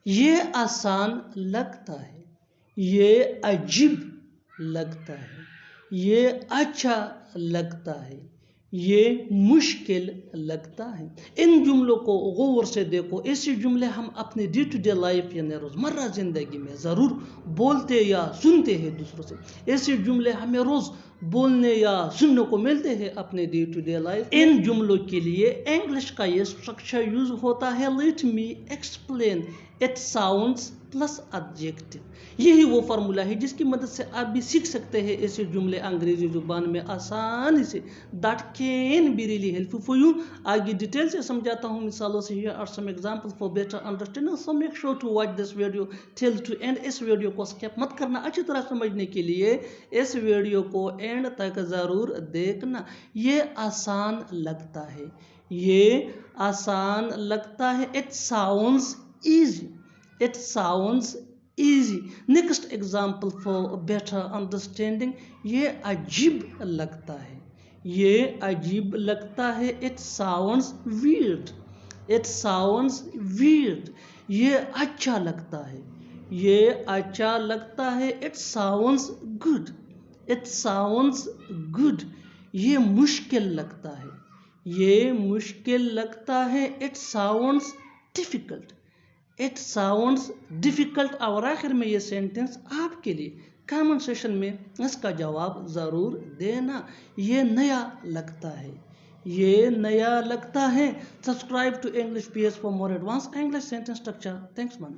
یہ آسان لگتا ہے، یہ عجیب لگتا ہے، یہ اچھا لگتا ہے، یہ مشکل لگتا ہے۔ ان جملوں کو غور سے دیکھو۔ ایسے جملے ہم اپنے ڈے ٹو ڈے لائف یعنی روزمرہ زندگی میں ضرور بولتے یا سنتے ہیں دوسروں سے۔ ایسے جملے ہمیں روز بولنے یا سننے کو ملتے ہیں اپنے ڈے ٹو ڈے لائف۔ ان جملوں کے لیے انگلش کا یہ اسٹرکچر یوز ہوتا ہے let me explain it sounds plus adjective. یہی وہ فارمولہ ہے جس کی مدد سے آپ بھی سیکھ سکتے ہیں ایسے جملے انگریزی زبان میں آسانی سے۔ That can be really helpful for you۔ آگے ڈیٹیل سے سمجھاتا ہوں مثالوں سے۔ Here are some examples for better understanding, so make sure to watch this video till to end۔ اس ویڈیو کو سکپ مت کرنا، اچھی طرح سمجھنے کے لیے اس ویڈیو کو اینڈ تک ضرور دیکھنا۔ یہ آسان لگتا ہے، یہ آسان لگتا ہے۔ It sounds easy، it sounds easy۔ Next example for better understanding، یہ عجیب لگتا ہے، یہ عجیب لگتا ہے۔ It sounds weird، it sounds weird۔ یہ اچھا لگتا ہے، یہ اچھا لگتا ہے۔ It sounds good، it sounds good۔ یہ مشکل لگتا ہے، یہ مشکل لگتا ہے۔ It sounds difficult، it sounds difficult۔ اور آخر میں یہ سینٹنس آپ کے لیے کامنٹ سیشن میں اس کا جواب ضرور دینا۔ یہ نیا لگتا ہے، یہ نیا لگتا ہے۔ Subscribe to English PS for more advanced English sentence structure۔ Thanks man۔